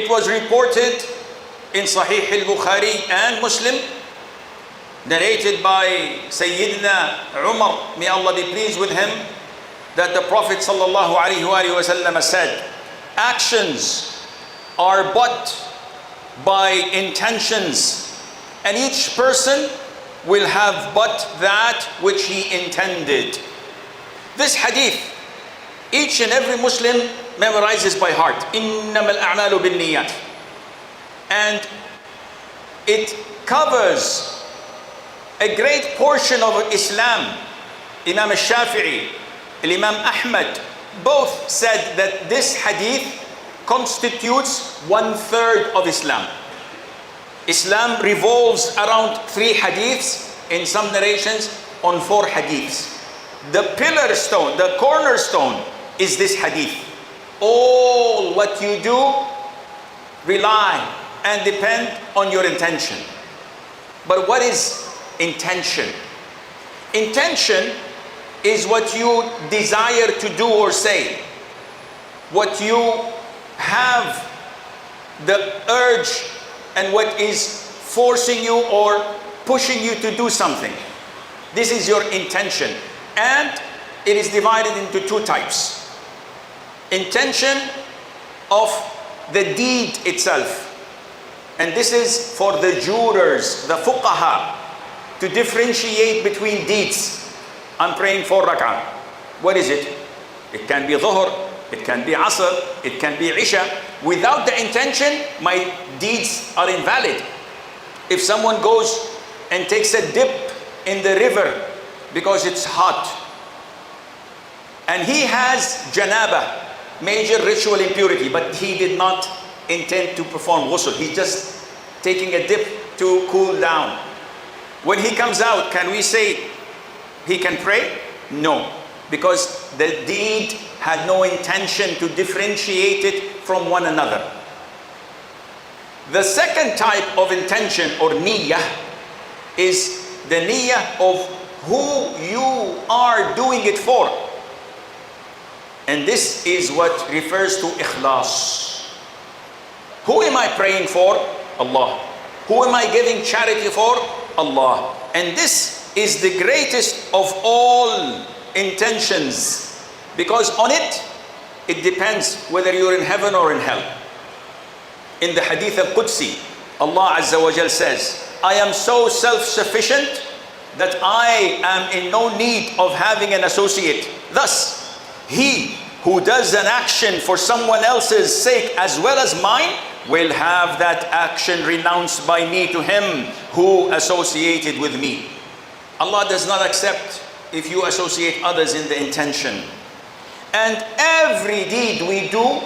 It was reported in Sahih al-Bukhari and Muslim, narrated by Sayyidina Umar, may Allah be pleased with him, that the Prophet sallallahu alaihi wasallam said, actions are but by intentions, and each person will have but that which he intended. This hadith, each and every Muslim memorizes by heart. إِنَّمَا الْأَعْمَالُ بِالنِّيَّاتِ. And it covers a great portion of Islam. Imam al-Shafi'i, Imam Ahmad, both said that this hadith constitutes 1/3 of Islam. Islam revolves around 3 hadiths, in some narrations on 4 hadiths. The pillar stone, the cornerstone is this hadith. All what you do rely and depend on your intention. But what is intention? Intention is what you desire to do or say, what you have the urge and what is forcing you or pushing you to do something. This is your intention, and it is divided into 2 types. Intention of the deed itself, and this is for the jurors, the fuqaha, to differentiate between deeds. I'm praying 4 rak'ah. What is it? It can be dhuhr, it can be asr, it can be isha. Without the intention, my deeds are invalid. If someone goes and takes a dip in the river because it's hot, and he has janaba, major ritual impurity, but he did not intend to perform ghusl, he's just taking a dip to cool down. When he comes out, can we say he can pray? No, because the deed had no intention to differentiate it from one another. The second type of intention, or niyyah, is the niyyah of who you are doing it for. And this is what refers to ikhlas. Who am I praying for? Allah. Who am I giving charity for? Allah. And this is the greatest of all intentions, because on it, it depends whether you're in heaven or in hell. In the hadith al-Qudsi, Allah Azza wa Jal says, I am so self-sufficient that I am in no need of having an associate. Thus, he who does an action for someone else's sake as well as mine will have that action renounced by me to him who associated with me. Allah does not accept if you associate others in the intention. And every deed we do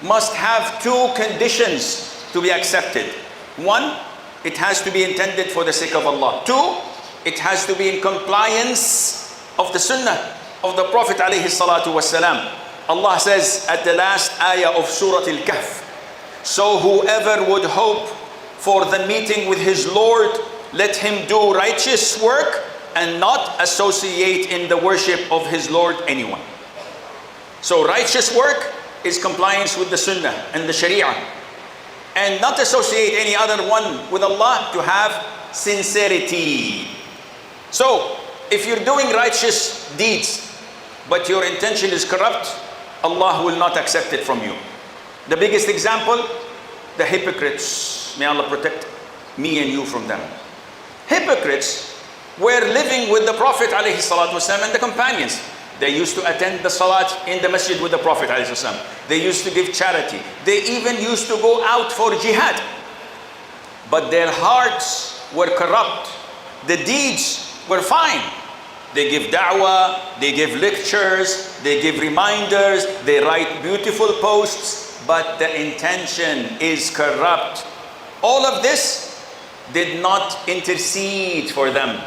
must have 2 conditions to be accepted. 1, it has to be intended for the sake of Allah. 2, it has to be in compliance of the sunnah of the Prophet alayhi salatu wasalam. Allah says at the last ayah of Surah Al-Kahf, so whoever would hope for the meeting with his Lord, let him do righteous work and not associate in the worship of his Lord anyone. So righteous work is compliance with the sunnah and the sharia, and not associate any other one with Allah, to have sincerity. So if you're doing righteous deeds but your intention is corrupt, Allah will not accept it from you. The biggest example, the hypocrites. May Allah protect me and you from them. Hypocrites were living with the Prophet ﷺ and the companions. They used to attend the salat in the masjid with the Prophet ﷺ. They used to give charity. They even used to go out for jihad. But their hearts were corrupt. The deeds were fine. They give da'wah, they give lectures, they give reminders, they write beautiful posts, but the intention is corrupt. All of this did not intercede for them.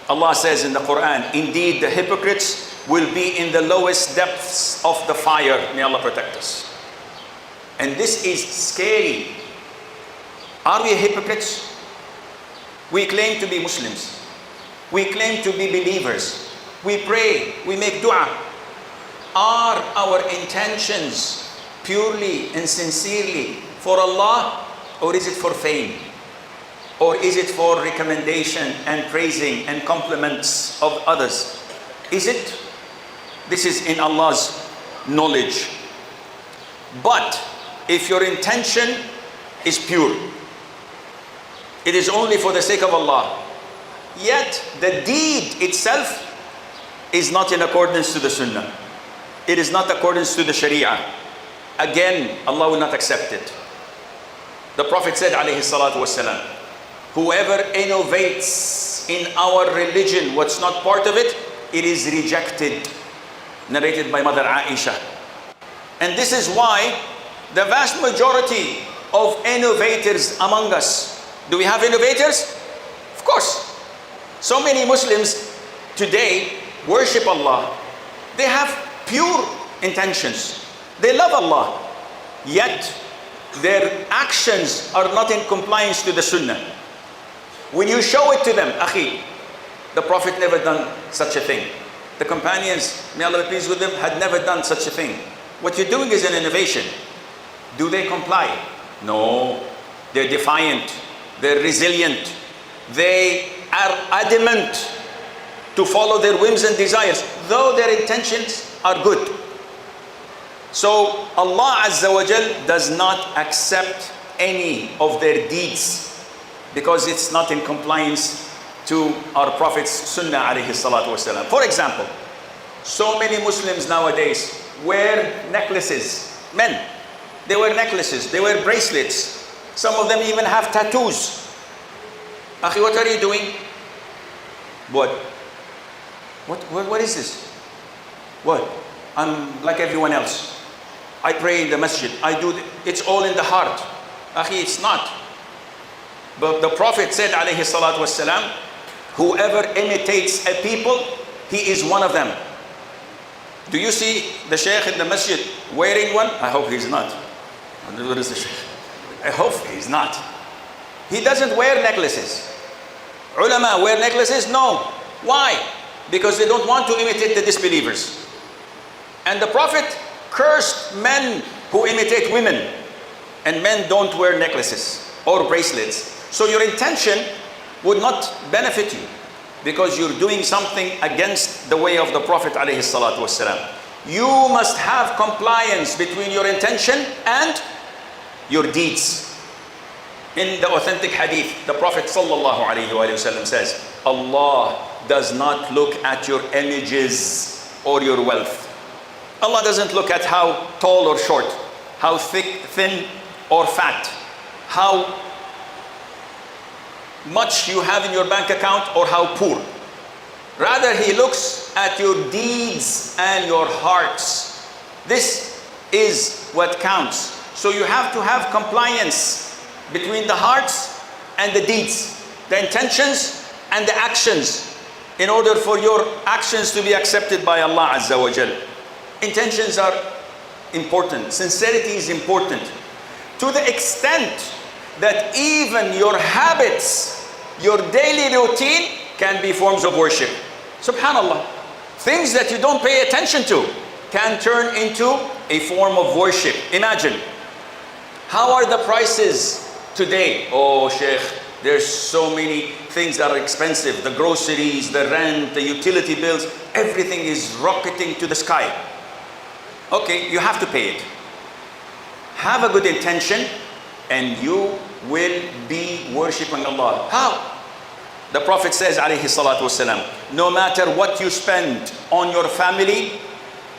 Allah says in the Quran, indeed the hypocrites will be in the lowest depths of the fire. May Allah protect us. And this is scary. Are we hypocrites? We claim to be Muslims. We claim to be believers. We pray, we make dua. Are our intentions purely and sincerely for Allah, or is it for fame? Or is it for recommendation and praising and compliments of others? Is it? This is in Allah's knowledge. But if your intention is pure, it is only for the sake of Allah, yet the deed itself is not in accordance to the Sunnah, it is not accordance to the Sharia, again Allah will not accept it. The Prophet said alayhi salatu wasalam, whoever innovates in our religion what's not part of it, it is rejected. Narrated by Mother Aisha. And this is why the vast majority of innovators among us, do we have innovators? Of course. So many Muslims today worship Allah. They have pure intentions. They love Allah. Yet their actions are not in compliance to the Sunnah. When you show it to them, Akhi, the Prophet never done such a thing. The companions, may Allah be pleased with them, had never done such a thing. What you're doing is an innovation. Do they comply? No. They're defiant. They're resilient. They are adamant to follow their whims and desires, though their intentions are good. So Allah Azza wa Jal does not accept any of their deeds because it's not in compliance to our Prophet's Sunnah alayhi salatu wasalam. For example, so many Muslims nowadays wear necklaces. Men, they wear necklaces, they wear bracelets. Some of them even have tattoos. Akhi, what are you doing? What is this? What? I'm like everyone else. I pray in the masjid. It's all in the heart. Akhi, it's not. But the Prophet said, alayhi salatu wassalam, whoever imitates a people, he is one of them. Do you see the Shaykh in the masjid wearing one? I hope he's not. What is the Shaykh? I hope he's not. He doesn't wear necklaces. Ulama wear necklaces? No. Why? Because they don't want to imitate the disbelievers. And the Prophet cursed men who imitate women. And men don't wear necklaces or bracelets. So your intention would not benefit you because you're doing something against the way of the Prophet alayhi salatu wasalam. You must have compliance between your intention and your deeds. In the authentic hadith, the Prophet sallallahu alayhi wa sallam says, Allah does not look at your images or your wealth. Allah doesn't look at how tall or short, how thick, thin or fat, how much you have in your bank account or how poor. Rather, He looks at your deeds and your hearts. This is what counts. So you have to have compliance between the hearts and the deeds, the intentions and the actions, in order for your actions to be accepted by Allah Azza wa Jal. Intentions are important. Sincerity is important. To the extent that even your habits, your daily routine can be forms of worship. Subhanallah. Things that you don't pay attention to can turn into a form of worship. Imagine, how are the prices today? Oh, Sheikh, there's so many things that are expensive. The groceries, the rent, the utility bills, everything is rocketing to the sky. Okay, you have to pay it. Have a good intention and you will be worshipping Allah. How? The Prophet says, alayhi salatu wasalam, no matter what you spend on your family,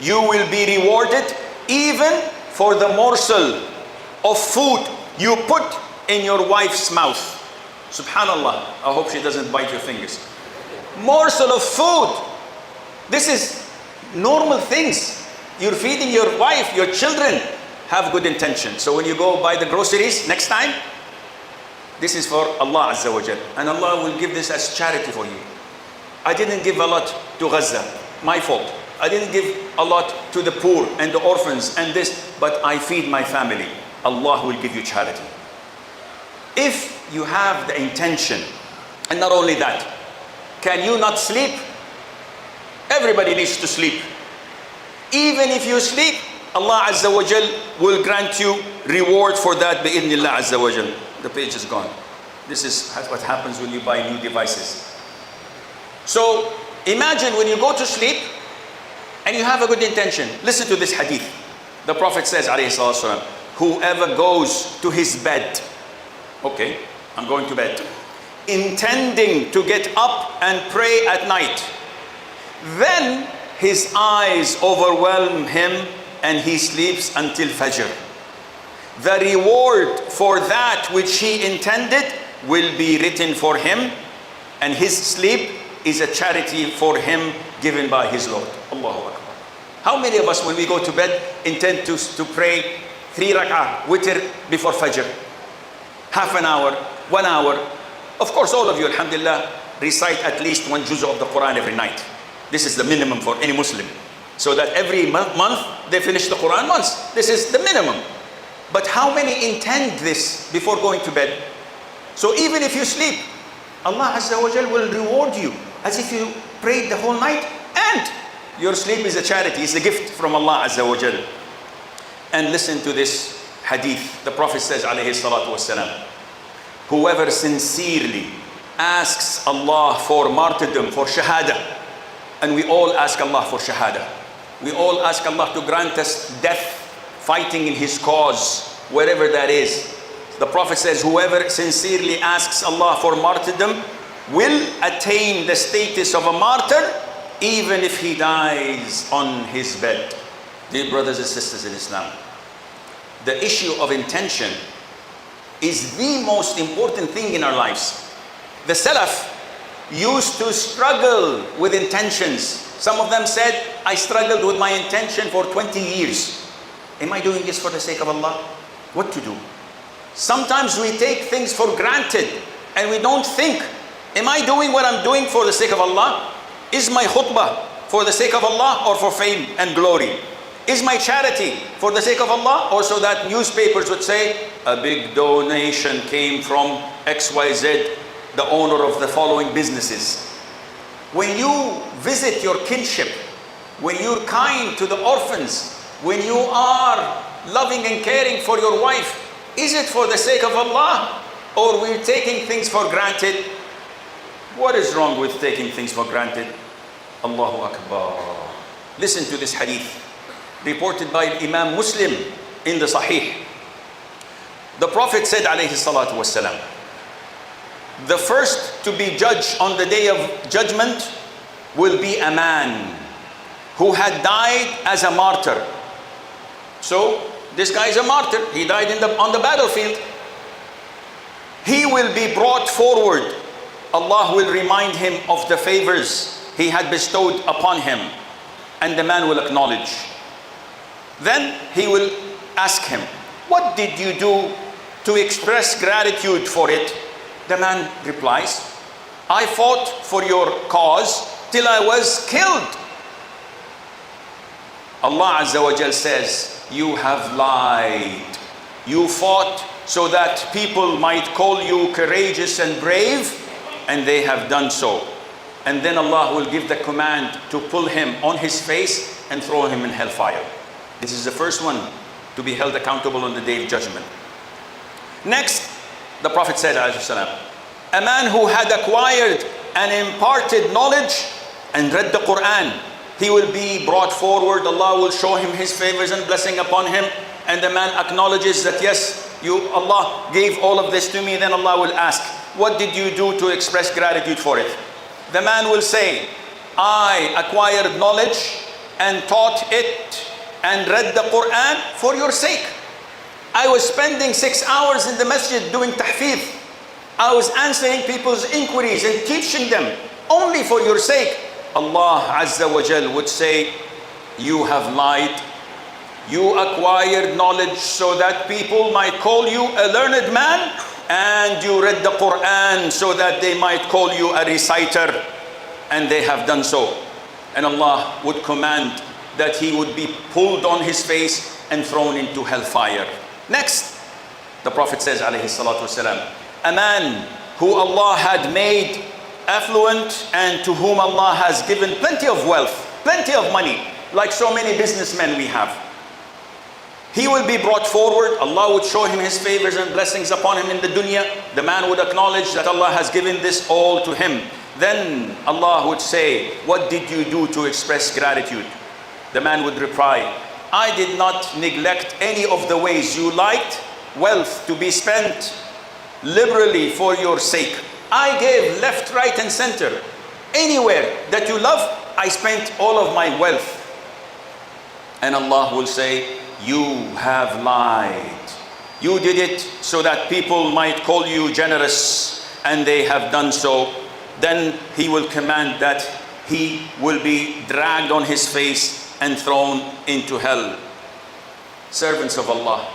you will be rewarded even for the morsel of food you put in your wife's mouth. Subhanallah. I hope she doesn't bite your fingers. Morsel of food. This is normal things. You're feeding your wife, your children. Have good intention. So when you go buy the groceries next time, this is for Allah Azza wa Jal. And Allah will give this as charity for you. I didn't give a lot to Gaza. My fault. I didn't give a lot to the poor and the orphans and this, but I feed my family. Allah will give you charity. If you have the intention, and not only that, can you not sleep? Everybody needs to sleep. Even if you sleep, Allah Azza wa Jal will grant you reward for that bi'idhnillah azza wa jal. The page is gone. This is what happens when you buy new devices. So imagine when you go to sleep and you have a good intention. Listen to this hadith. The Prophet says, alayhi salatu wasalam, whoever goes to his bed, okay, I'm going to bed, intending to get up and pray at night, then his eyes overwhelm him and he sleeps until Fajr. The reward for that which he intended will be written for him, and his sleep is a charity for him given by his Lord. Allahu Akbar. How many of us, when we go to bed, intend to pray 3 rak'ah, witr before Fajr? Half an hour, 1 hour. Of course, all of you, alhamdulillah, recite at least 1 juz of the Quran every night. This is the minimum for any Muslim. So that every month they finish the Quran once. This is the minimum. But how many intend this before going to bed? So even if you sleep, Allah Azza wa Jal will reward you as if you prayed the whole night, and your sleep is a charity, it's a gift from Allah Azza wa Jal. And listen to this hadith. The Prophet says, alayhi salatu wasalam, whoever sincerely asks Allah for martyrdom, for shahada, and we all ask Allah for shahada. We all ask Allah to grant us death fighting in His cause, wherever that is. The Prophet says, whoever sincerely asks Allah for martyrdom will attain the status of a martyr even if he dies on his bed. Dear brothers and sisters in Islam, the issue of intention is the most important thing in our lives. The Salaf used to struggle with intentions. Some of them said, I struggled with my intention for 20 years. Am I doing this for the sake of Allah? What to do? Sometimes we take things for granted and we don't think, am I doing what I'm doing for the sake of Allah? Is my khutbah for the sake of Allah or for fame and glory? Is my charity for the sake of Allah, or so that newspapers would say, a big donation came from XYZ, the owner of the following businesses? When you visit your kinship, when you're kind to the orphans, when you are loving and caring for your wife, is it for the sake of Allah, or we're taking things for granted? What is wrong with taking things for granted? Allahu Akbar. Listen to this hadith, reported by Imam Muslim in the Sahih. The Prophet said, alayhi salatu wasalam, the first to be judged on the day of judgment will be a man who had died as a martyr. So, this guy is a martyr. He died on the battlefield. He will be brought forward. Allah will remind him of the favors He had bestowed upon him, and the man will acknowledge. Then he will ask him, what did you do to express gratitude for it? The man replies, I fought for your cause till I was killed. Allah Azza wa Jal says, you have lied. You fought so that people might call you courageous and brave, and they have done so. And then Allah will give the command to pull him on his face and throw him in hellfire. This is the first one to be held accountable on the day of judgment. Next, the Prophet said, a man who had acquired and imparted knowledge and read the Quran, he will be brought forward. Allah will show him His favors and blessing upon him, and the man acknowledges that yes, Allah gave all of this to me. Then Allah will ask, what did you do to express gratitude for it? The man will say, I acquired knowledge and taught it and read the Quran for your sake. I was spending 6 hours in the masjid doing tahfidh. I was answering people's inquiries and teaching them only for your sake. Allah Azza wa Jal would say, you have lied. You acquired knowledge so that people might call you a learned man, and you read the Quran so that they might call you a reciter, and they have done so. And Allah would command that he would be pulled on his face and thrown into hellfire. Next, the Prophet says, alayhi salatu wasalam, a man who Allah had made affluent and to whom Allah has given plenty of wealth, plenty of money, like so many businessmen we have. He will be brought forward. Allah would show him His favors and blessings upon him in the dunya. The man would acknowledge that Allah has given this all to him. Then Allah would say, what did you do to express gratitude? The man would reply, I did not neglect any of the ways you liked wealth to be spent liberally for your sake. I gave left, right, and center. Anywhere that you love, I spent all of my wealth. And Allah will say, you have lied. You did it so that people might call you generous, and they have done so. Then He will command that he will be dragged on his face and thrown into hell. Servants of Allah,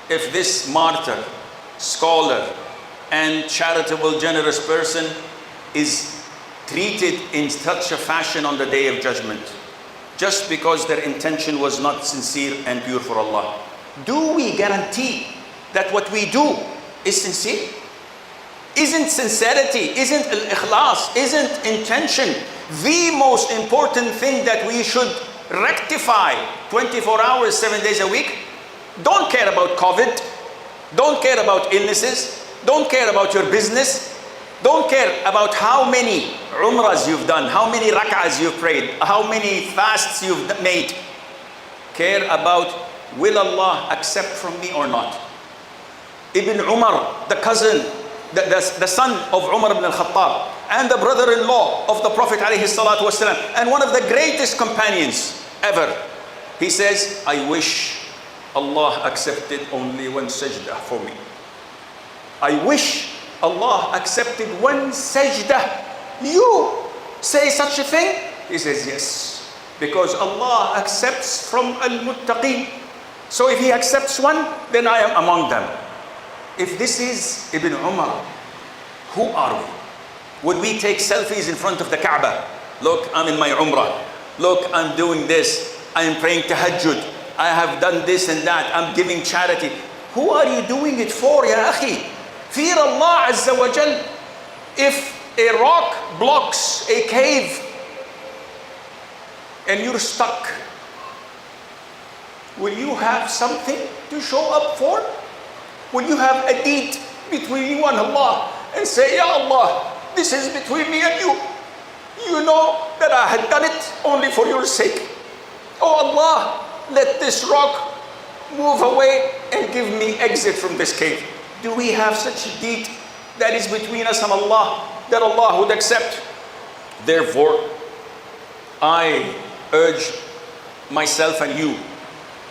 if this martyr, scholar, and charitable, generous person is treated in such a fashion on the Day of Judgment, just because their intention was not sincere and pure for Allah, do we guarantee that what we do is sincere? Isn't sincerity, isn't al-ikhlas, isn't intention the most important thing that we should rectify 24 hours, 7 days a week? Don't care about COVID. Don't care about illnesses. Don't care about your business. Don't care about how many umrahs you've done, how many rak'ahs you've prayed, how many fasts you've made. Care about, will Allah accept from me or not? Ibn Umar, the cousin, the son of Umar ibn al-Khattab, and the brother-in-law of the Prophet ﷺ, and one of the greatest companions ever. He says, I wish Allah accepted only one sajdah for me. I wish Allah accepted one sajdah. You say such a thing? He says, yes, because Allah accepts from al-muttaqeen. So if He accepts one, then I am among them. If this is Ibn Umar, who are we? Would we take selfies in front of the Kaaba? Look, I'm in my umrah. Look, I'm doing this. I am praying tahajjud. I have done this and that. I'm giving charity. Who are you doing it for, ya akhi? Fear Allah Azza wa Jal. If a rock blocks a cave and you're stuck, will you have something to show up for? Will you have a deed between you and Allah and say, Ya Allah, this is between me and you. You know that I had done it only for your sake. Oh Allah, let this rock move away and give me exit from this cave. Do we have such a deed that is between us and Allah, that Allah would accept? Therefore, I urge myself and you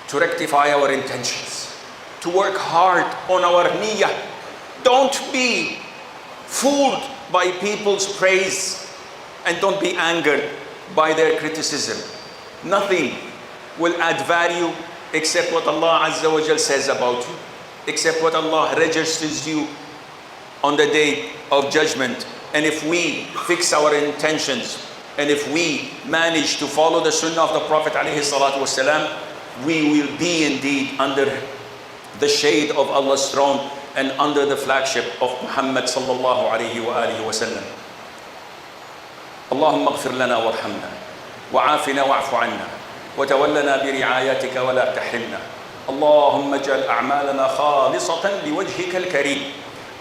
to rectify our intentions, to work hard on our niyyah. Don't be fooled by people's praise, and don't be angered by their criticism. Nothing will add value except what Allah Azza wa Jal says about you, except what Allah registers you on the Day of Judgment. And if we fix our intentions, and if we manage to follow the sunnah of the Prophet ﷺ, we will be indeed under the shade of Allah's throne and under the flagship of Muhammad sallallahu alayhi wa alihi wa sallam. اللهم اغفر لنا وارحمنا وعافنا واعف عنا وتولنا برعايتك ولا تحرمنا. اللهم اجعل أعمالنا خالصة لوجهك الكريم.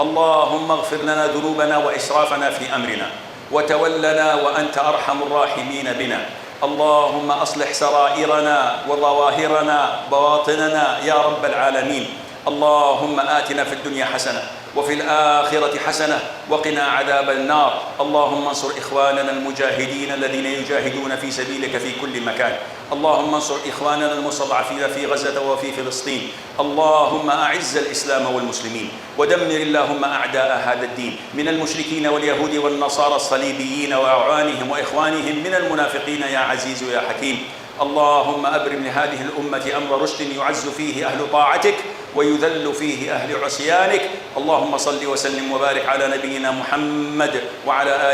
اللهم اغفر لنا ذنوبنا وإسرافنا في أمرنا وتولنا وأنت أرحم الراحمين بنا. اللهم أصلح سرائرنا وظواهرنا بواطننا يا رب العالمين. اللهم آتنا في الدنيا حسنة وفي الآخرة حسنة وقنا عذاب النار. اللهم انصر إخواننا المجاهدين الذين يجاهدون في سبيلك في كل مكان. اللهم انصر إخواننا المستضعفين في غزة وفي فلسطين. اللهم أعز الإسلام والمسلمين ودمر اللهم أعداء هذا الدين من المشركين واليهود والنصارى الصليبيين وأعوانهم وإخوانهم من المنافقين يا عزيز يا حكيم. اللهم أبرم لهذه الأمة أمر رشد يعز فيه أهل طاعتك ويذل فيه أهل عصيانك. اللهم صل وسلم وبارك على نبينا محمد وعلى آله